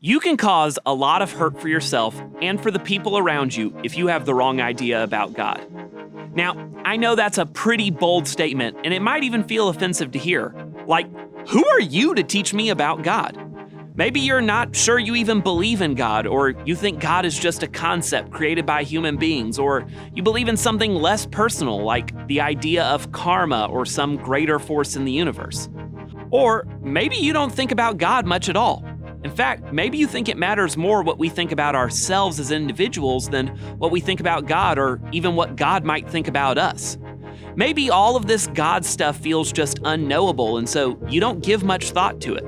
You can cause a lot of hurt for yourself and for the people around you if you have the wrong idea about God. Now, I know that's a pretty bold statement, and it might even feel offensive to hear. Like, who are you to teach me about God? Maybe you're not sure you even believe in God, or you think God is just a concept created by human beings, or you believe in something less personal, like the idea of karma or some greater force in the universe. Or maybe you don't think about God much at all. In fact, maybe you think it matters more what we think about ourselves as individuals than what we think about God, or even what God might think about us. Maybe all of this God stuff feels just unknowable, and so you don't give much thought to it.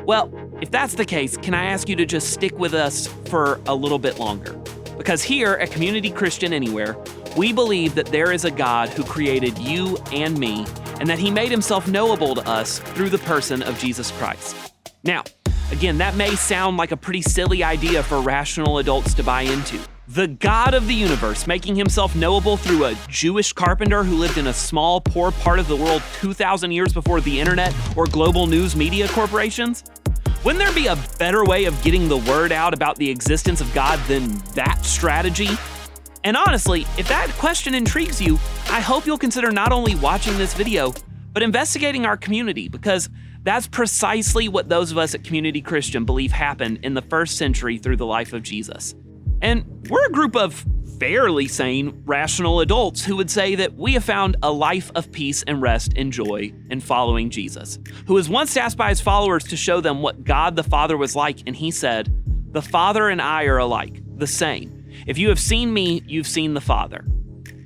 Well, if that's the case, can I ask you to just stick with us for a little bit longer? Because here at Community Christian Anywhere, we believe that there is a God who created you and me, and that He made Himself knowable to us through the person of Jesus Christ. Now, again, that may sound like a pretty silly idea for rational adults to buy into. The God of the universe making Himself knowable through a Jewish carpenter who lived in a small, poor part of the world 2,000 years before the internet or global news media corporations? Wouldn't there be a better way of getting the word out about the existence of God than that strategy? And honestly, if that question intrigues you, I hope you'll consider not only watching this video, but investigating our community, because that's precisely what those of us at Community Christian believe happened in the first century through the life of Jesus. And we're a group of fairly sane, rational adults who would say that we have found a life of peace and rest and joy in following Jesus, who was once asked by His followers to show them what God the Father was like, and He said, "The Father and I are alike, the same. If you have seen me, you've seen the Father."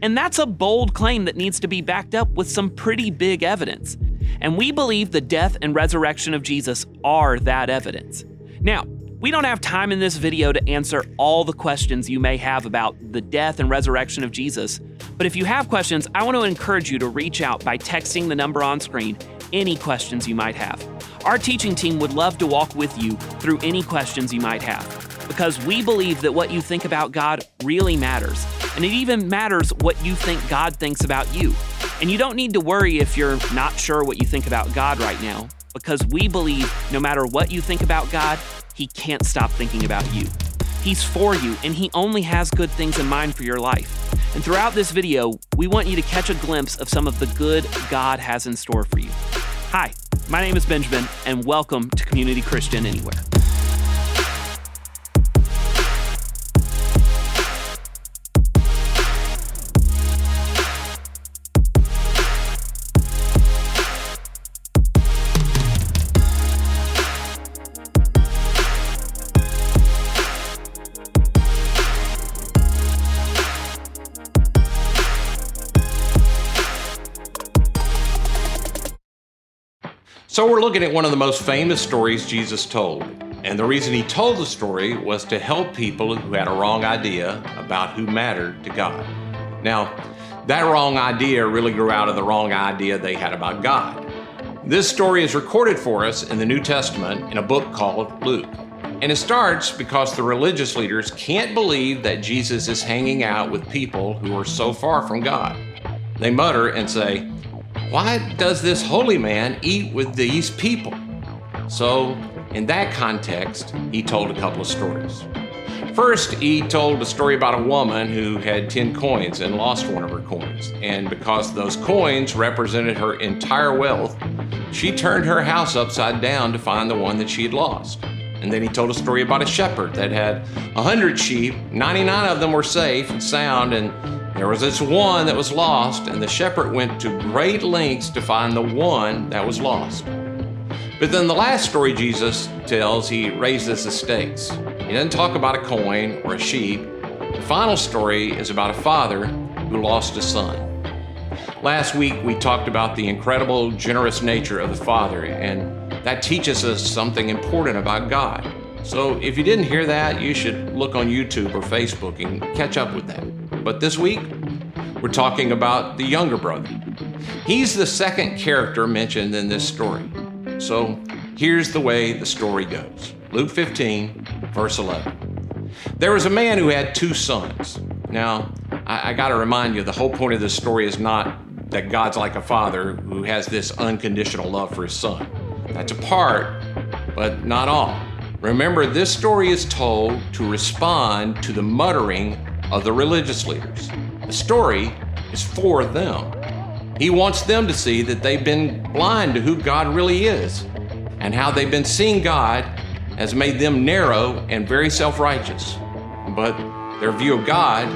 And that's a bold claim that needs to be backed up with some pretty big evidence. And we believe the death and resurrection of Jesus are that evidence. Now, we don't have time in this video to answer all the questions you may have about the death and resurrection of Jesus, but if you have questions, I want to encourage you to reach out by texting the number on screen any questions you might have. Our teaching team would love to walk with you through any questions you might have, because we believe that what you think about God really matters, and it even matters what you think God thinks about you. And you don't need to worry if you're not sure what you think about God right now, because we believe no matter what you think about God, He can't stop thinking about you. He's for you, and He only has good things in mind for your life. And throughout this video, we want you to catch a glimpse of some of the good God has in store for you. Hi, my name is Benjamin, and welcome to Community Christian Anywhere. So we're looking at one of the most famous stories Jesus told. And the reason He told the story was to help people who had a wrong idea about who mattered to God. Now, that wrong idea really grew out of the wrong idea they had about God. This story is recorded for us in the New Testament in a book called Luke. And it starts because the religious leaders can't believe that Jesus is hanging out with people who are so far from God. They mutter and say, "Why does this holy man eat with these people?" So, in that context, He told a couple of stories. First, He told a story about a woman who had 10 coins and lost one of her coins. And because those coins represented her entire wealth, she turned her house upside down to find the one that she had lost. And then He told a story about a shepherd that had 100 sheep, 99 of them were safe and sound, and there was this one that was lost, and the shepherd went to great lengths to find the one that was lost. But then the last story Jesus tells, He raises the stakes. He doesn't talk about a coin or a sheep. The final story is about a father who lost a son. Last week, we talked about the incredible, generous nature of the Father, and that teaches us something important about God. So if you didn't hear that, you should look on YouTube or Facebook and catch up with that. But this week, we're talking about the younger brother. He's the second character mentioned in this story. So here's the way the story goes. Luke 15, verse 11. There was a man who had 2 sons. Now, I got to remind you, the whole point of this story is not that God's like a father who has this unconditional love for His son. That's a part, but not all. Remember, this story is told to respond to the muttering of the religious leaders. The story is for them. He wants them to see that they've been blind to who God really is and how they've been seeing God has made them narrow and very self-righteous. But their view of God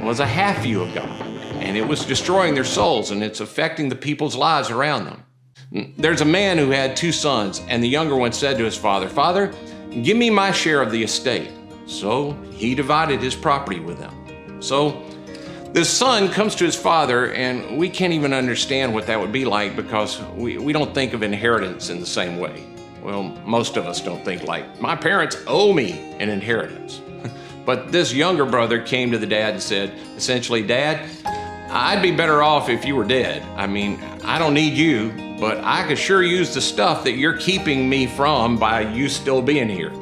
was a half view of God, and it was destroying their souls, and it's affecting the people's lives around them. There's a man who had 2 sons, and the younger one said to his father, "Father, give me my share of the estate." So he divided his property with them. So this son comes to his father, and we can't even understand what that would be like because we don't think of inheritance in the same way. Well, most of us don't think like, my parents owe me an inheritance. But this younger brother came to the dad and said, essentially, "Dad, I'd be better off if you were dead. I mean, I don't need you, but I could sure use the stuff that you're keeping me from by you still being here."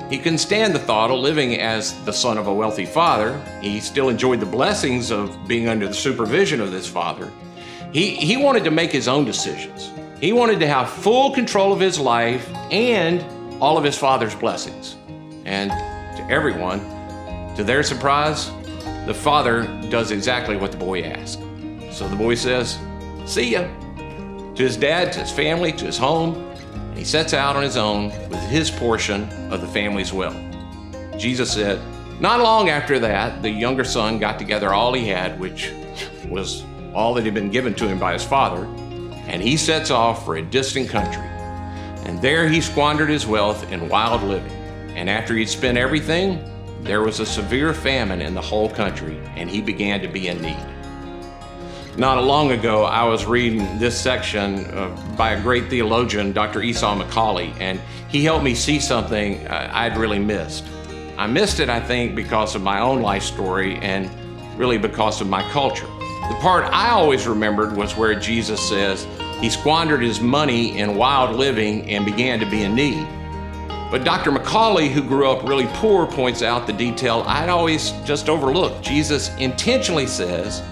He couldn't stand the thought of living as the son of a wealthy father. He still enjoyed the blessings of being under the supervision of this father. He wanted to make his own decisions. He wanted to have full control of his life and all of his father's blessings. And to everyone, to their surprise, the father does exactly what the boy asked. So the boy says, "See ya," to his dad, to his family, to his home, and he sets out on his own with his portion of the family's wealth. Jesus said, not long after that, the younger son got together all he had, which was all that had been given to him by his father, and he sets off for a distant country. And there he squandered his wealth in wild living. And after he'd spent everything, there was a severe famine in the whole country, and he began to be in need. Not long ago, I was reading this section by a great theologian, Dr. Esau McCauley, and he helped me see something I'd really missed. I missed it, I think, because of my own life story and really because of my culture. The part I always remembered was where Jesus says he squandered his money in wild living and began to be in need. But Dr. McCauley, who grew up really poor, points out the detail I'd always just overlooked. Jesus intentionally says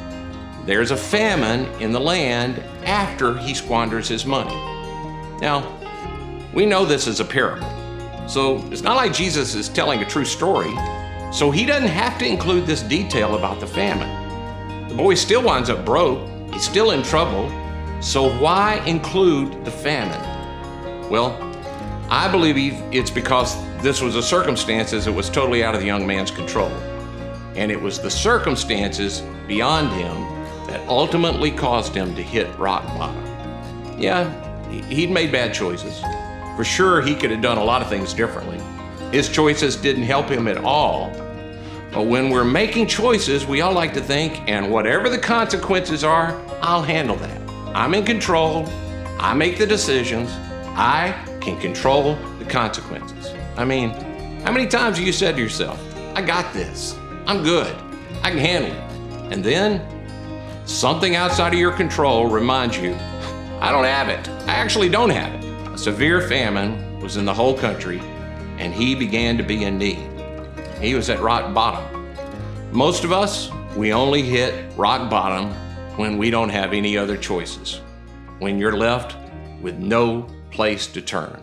there's a famine in the land after he squanders his money. Now, we know this is a parable, so it's not like Jesus is telling a true story, so he doesn't have to include this detail about the famine. The boy still winds up broke, he's still in trouble, so why include the famine? Well, I believe it's because this was a circumstances that was totally out of the young man's control. And it was the circumstances beyond him that ultimately caused him to hit rock bottom. Yeah, he'd made bad choices. For sure, he could have done a lot of things differently. His choices didn't help him at all. But when we're making choices, we all like to think, and whatever the consequences are, I'll handle that. I'm in control. I make the decisions. I can control the consequences. I mean, how many times have you said to yourself, I got this, I'm good, I can handle it. And then something outside of your control reminds you, I don't have it. I actually don't have it. A severe famine was in the whole country, and he began to be in need. He was at rock bottom. Most of us, we only hit rock bottom when we don't have any other choices, when you're left with no place to turn.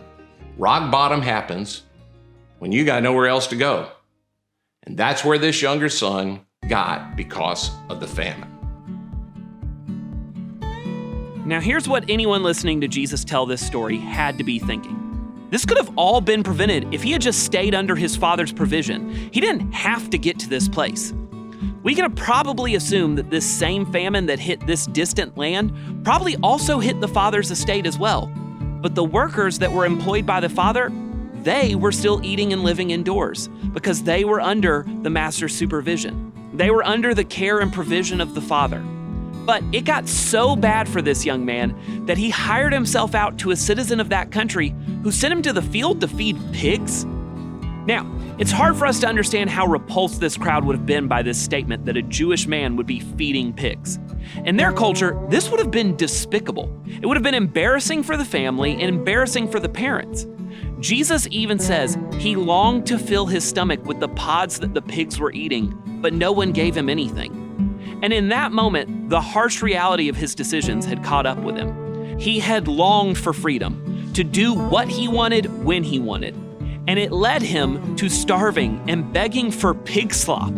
Rock bottom happens when you got nowhere else to go. And that's where this younger son got because of the famine. Now here's what anyone listening to Jesus tell this story had to be thinking. This could have all been prevented if he had just stayed under his father's provision. He didn't have to get to this place. We can probably assume that this same famine that hit this distant land probably also hit the father's estate as well. But the workers that were employed by the father, they were still eating and living indoors because they were under the master's supervision. They were under the care and provision of the father. But it got so bad for this young man that he hired himself out to a citizen of that country who sent him to the field to feed pigs. Now, it's hard for us to understand how repulsed this crowd would have been by this statement that a Jewish man would be feeding pigs. In their culture, this would have been despicable. It would have been embarrassing for the family and embarrassing for the parents. Jesus even says he longed to fill his stomach with the pods that the pigs were eating, but no one gave him anything. And in that moment, the harsh reality of his decisions had caught up with him. He had longed for freedom, to do what he wanted when he wanted. And it led him to starving and begging for pig slop.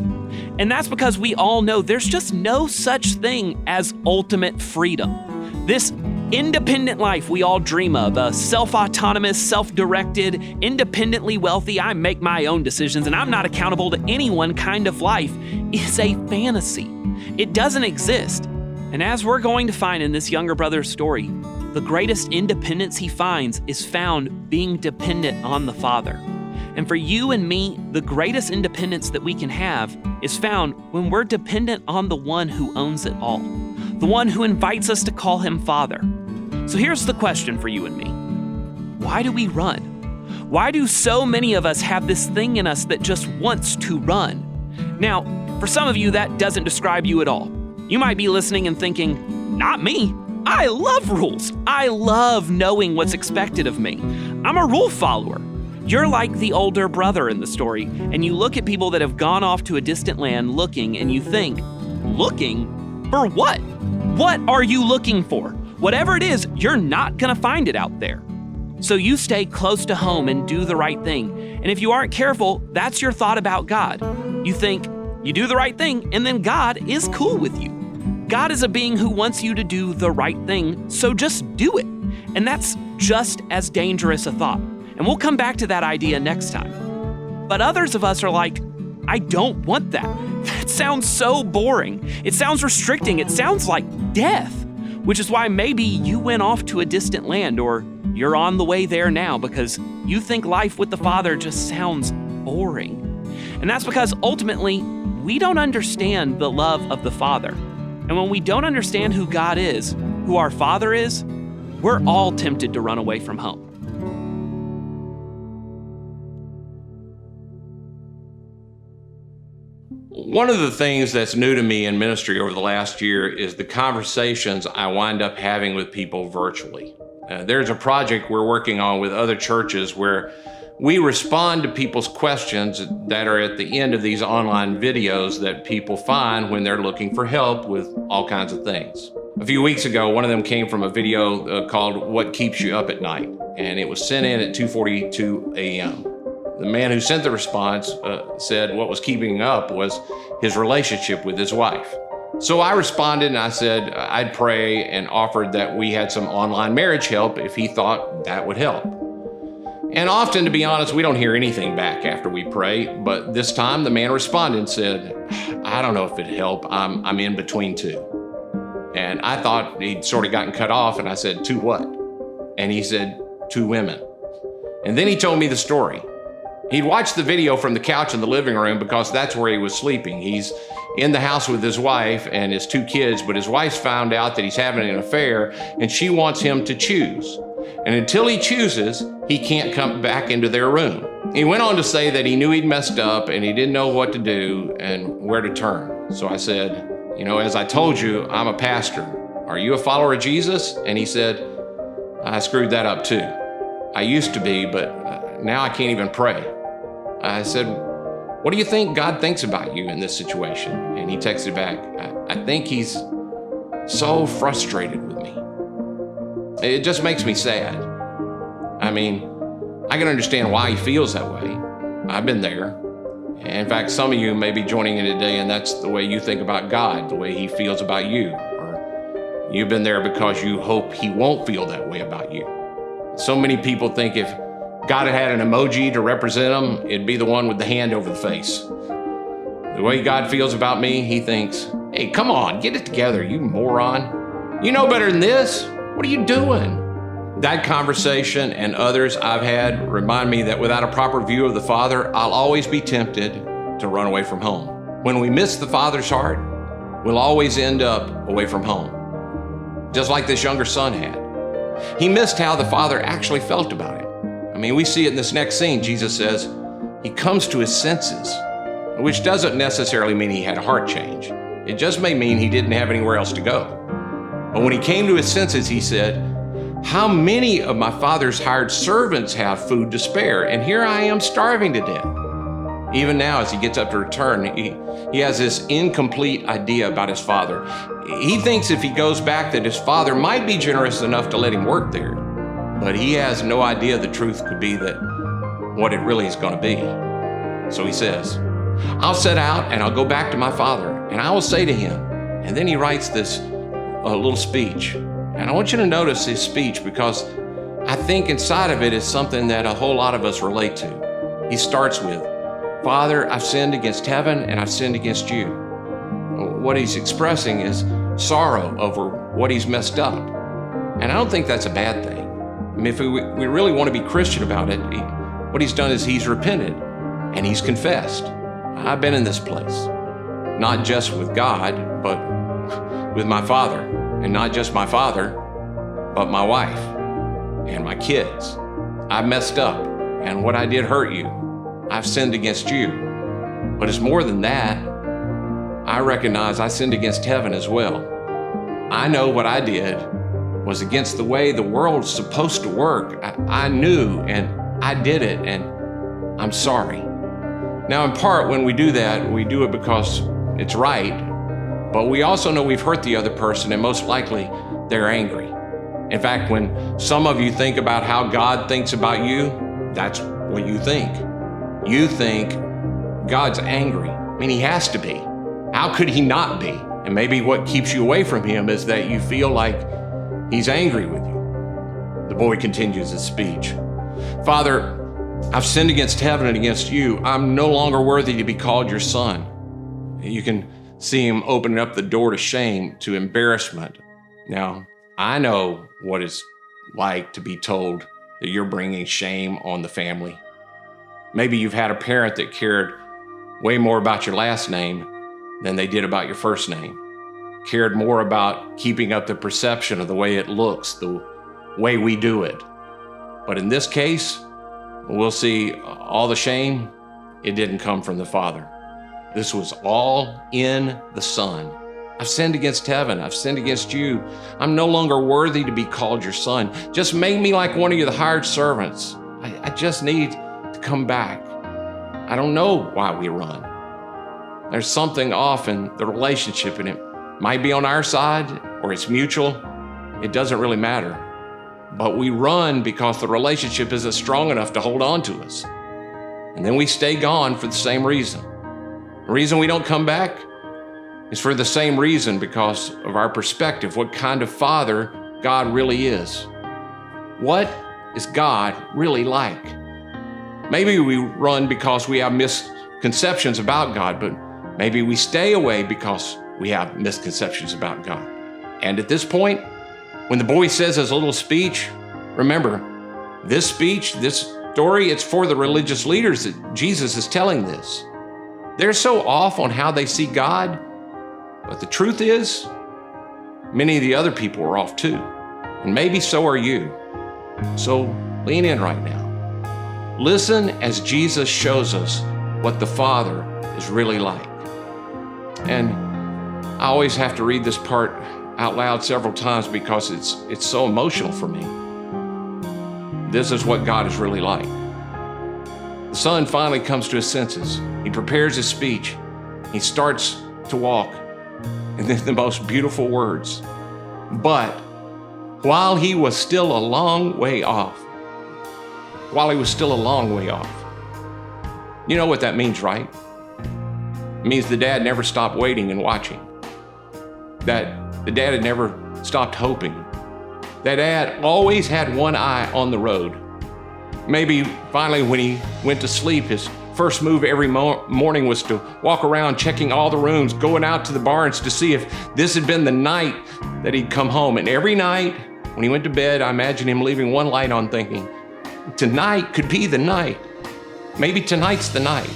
And that's because we all know there's just no such thing as ultimate freedom. This independent life we all dream of, a self-autonomous, self-directed, independently wealthy, I make my own decisions and I'm not accountable to anyone kind of life, is a fantasy. It doesn't exist. And as we're going to find in this younger brother's story, the greatest independence he finds is found being dependent on the Father. And for you and me, the greatest independence that we can have is found when we're dependent on the one who owns it all, the one who invites us to call him Father. So here's the question for you and me. Why do we run? Why do so many of us have this thing in us that just wants to run? Now, for some of you, that doesn't describe you at all. You might be listening and thinking, not me. I love rules. I love knowing what's expected of me. I'm a rule follower. You're like the older brother in the story, and you look at people that have gone off to a distant land looking, and you think, looking? For what? What are you looking for? Whatever it is, you're not gonna find it out there. So you stay close to home and do the right thing. And if you aren't careful, that's your thought about God. You think, you do the right thing, and then God is cool with you. God is a being who wants you to do the right thing, so just do it. And that's just as dangerous a thought. And we'll come back to that idea next time. But others of us are like, I don't want that. That sounds so boring. It sounds restricting. It sounds like death, which is why maybe you went off to a distant land or you're on the way there now because you think life with the Father just sounds boring. And that's because ultimately, we don't understand the love of the Father. And when we don't understand who God is, who our Father is, we're all tempted to run away from home. One of the things that's new to me in ministry over the last year is the conversations I wind up having with people virtually. There's a project we're working on with other churches where we respond to people's questions that are at the end of these online videos that people find when they're looking for help with all kinds of things. A few weeks ago, one of them came from a video called What Keeps You Up at Night, and it was sent in at 2:42 a.m. The man who sent the response said what was keeping him up was his relationship with his wife. So I responded and I said I'd pray and offered that we had some online marriage help if he thought that would help. And often, to be honest, we don't hear anything back after we pray, but this time the man responded and said, I don't know if it'd help, I'm in between two. And I thought he'd sort of gotten cut off, and I said, two what? And he said, two women. And then he told me the story. He'd watched the video from the couch in the living room because that's where he was sleeping. He's in the house with his wife and his two kids, but his wife's found out that he's having an affair and she wants him to choose. And until he chooses, he can't come back into their room. He went on to say that he knew he'd messed up and he didn't know what to do and where to turn. So I said, as I told you, I'm a pastor. Are you a follower of Jesus? And he said, I screwed that up too. I used to be, but now I can't even pray. I said, what do you think God thinks about you in this situation? And he texted back, I think he's so frustrated with me. It just makes me sad. I mean, I can understand why he feels that way. I've been there. In fact, some of you may be joining in today and that's the way you think about God, the way he feels about you. Or you've been there because you hope he won't feel that way about you. So many people think if God had an emoji to represent him, it'd be the one with the hand over the face. The way God feels about me, he thinks, hey, come on, get it together, you moron. You know better than this. What are you doing? That conversation and others I've had remind me that without a proper view of the Father, I'll always be tempted to run away from home. When we miss the Father's heart, we'll always end up away from home. Just like this younger son had. He missed how the Father actually felt about him. I mean, we see it in this next scene. Jesus says he comes to his senses, which doesn't necessarily mean he had a heart change. It just may mean he didn't have anywhere else to go. But when he came to his senses, he said, how many of my father's hired servants have food to spare? And here I am starving to death. Even now, as he gets up to return, he has this incomplete idea about his father. He thinks if he goes back that his father might be generous enough to let him work there. But he has no idea the truth could be that what it really is going to be. So he says, I'll set out and I'll go back to my father and I will say to him. And then he writes this little speech. And I want you to notice his speech because I think inside of it is something that a whole lot of us relate to. He starts with, Father, I've sinned against heaven and I've sinned against you. What he's expressing is sorrow over what he's messed up. And I don't think that's a bad thing. I mean, if we really want to be Christian about it, what he's done is he's repented and he's confessed. I've been in this place, not just with God, but with my father. And not just my father, but my wife and my kids. I've messed up, and what I did hurt you. I've sinned against you. But it's more than that. I recognize I sinned against heaven as well. I know what I did was against the way the world's supposed to work. I knew, and I did it, and I'm sorry. Now, in part, when we do that, we do it because it's right, but we also know we've hurt the other person, and most likely they're angry. In fact, when some of you think about how God thinks about you, that's what you think. You think God's angry. I mean, he has to be. How could he not be? And maybe what keeps you away from him is that you feel like he's angry with you. The boy continues his speech. Father, I've sinned against heaven and against you. I'm no longer worthy to be called your son. You can see him opening up the door to shame, to embarrassment. Now, I know what it's like to be told that you're bringing shame on the family. Maybe you've had a parent that cared way more about your last name than they did about your first name. Cared more about keeping up the perception of the way it looks, the way we do it. But in this case, we'll see all the shame, it didn't come from the Father. This was all in the Son. I've sinned against heaven. I've sinned against you. I'm no longer worthy to be called your son. Just make me like one of your hired servants. I just need to come back. I don't know why we run. There's something off in the relationship, and it might be on our side or it's mutual. It doesn't really matter. But we run because the relationship isn't strong enough to hold on to us. And then we stay gone for the same reason. The reason we don't come back is for the same reason, because of our perspective, what kind of father God really is. What is God really like? Maybe we run because we have misconceptions about God, but maybe we stay away because we have misconceptions about God. And at this point, when the boy says his little speech, remember, this speech, this story, it's for the religious leaders that Jesus is telling this. They're so off on how they see God, but the truth is, many of the other people are off too, and maybe so are you. So lean in right now. Listen as Jesus shows us what the Father is really like. And I always have to read this part out loud several times because it's so emotional for me. This is what God is really like. The son finally comes to his senses. He prepares his speech. He starts to walk. And then the most beautiful words. But while he was still a long way off, you know what that means, right? It means the dad never stopped waiting and watching. That the dad had never stopped hoping. That dad always had one eye on the road. Maybe finally when he went to sleep, his first move every morning was to walk around checking all the rooms, going out to the barns to see if this had been the night that he'd come home. And every night when he went to bed, I imagine him leaving one light on thinking, tonight could be the night. Maybe tonight's the night.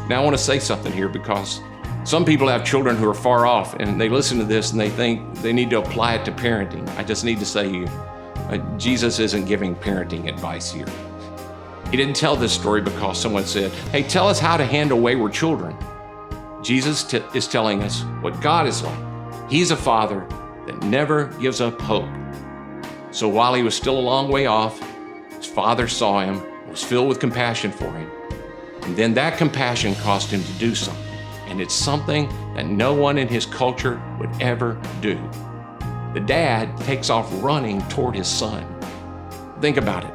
Now I want to say something here because some people have children who are far off and they listen to this and they think they need to apply it to parenting. I just need to say to you, Jesus isn't giving parenting advice here. He didn't tell this story because someone said, hey, tell us how to handle wayward children. Jesus is telling us what God is like. He's a father that never gives up hope. So while he was still a long way off, his father saw him, was filled with compassion for him. And then that compassion caused him to do something. And it's something that no one in his culture would ever do. The dad takes off running toward his son. Think about it.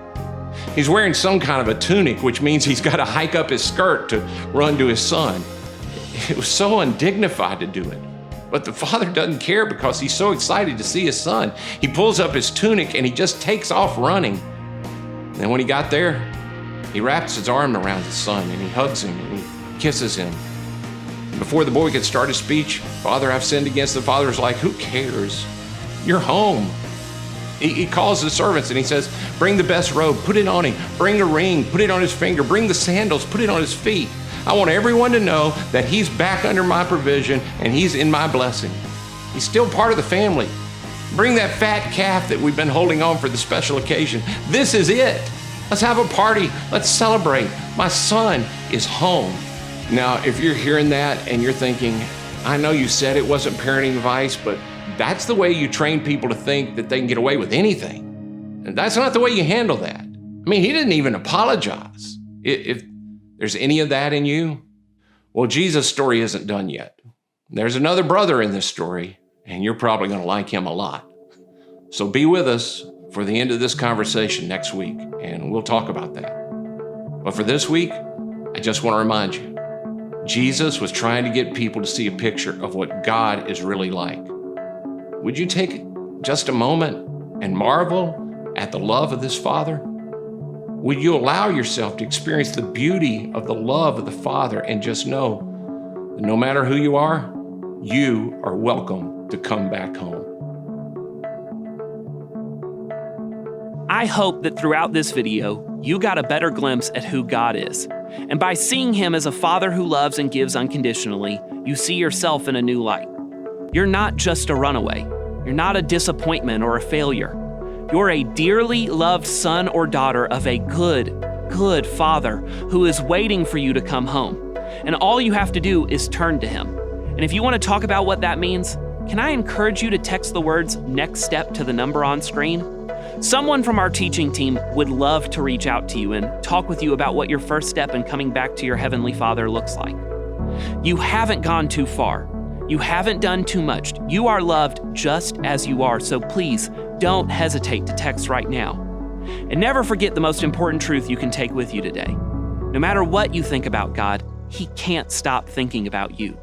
He's wearing some kind of a tunic, which means he's got to hike up his skirt to run to his son. It was so undignified to do it. But the father doesn't care because he's so excited to see his son. He pulls up his tunic and he just takes off running. And then when he got there, he wraps his arm around his son and he hugs him and he kisses him. And before the boy could start his speech, "Father, I've sinned against." The father's like, "Who cares? You're home." He calls the servants and he says, "Bring the best robe, put it on him. Bring a ring, put it on his finger. Bring the sandals, put it on his feet. I want everyone to know that he's back under my provision and he's in my blessing. He's still part of the family. Bring that fat calf that we've been holding on for the special occasion. This is it. Let's have a party. Let's celebrate. My son is home." Now, if you're hearing that and you're thinking, "I know you said it wasn't parenting advice, but that's the way you train people to think that they can get away with anything. And that's not the way you handle that." I mean, he didn't even apologize. If there's any of that in you, well, Jesus' story isn't done yet. There's another brother in this story, and you're probably going to like him a lot. So be with us for the end of this conversation next week, and we'll talk about that. But for this week, I just want to remind you, Jesus was trying to get people to see a picture of what God is really like. Would you take just a moment and marvel at the love of this Father? Would you allow yourself to experience the beauty of the love of the Father and just know that no matter who you are welcome to come back home? I hope that throughout this video, you got a better glimpse at who God is. And by seeing him as a father who loves and gives unconditionally, you see yourself in a new light. You're not just a runaway. You're not a disappointment or a failure. You're a dearly loved son or daughter of a good Father who is waiting for you to come home. And all you have to do is turn to him. And if you want to talk about what that means, can I encourage you to text the words "next step" to the number on screen? Someone from our teaching team would love to reach out to you and talk with you about what your first step in coming back to your Heavenly Father looks like. You haven't gone too far. You haven't done too much. You are loved just as you are, so please don't hesitate to text right now. And never forget the most important truth you can take with you today. No matter what you think about God, he can't stop thinking about you.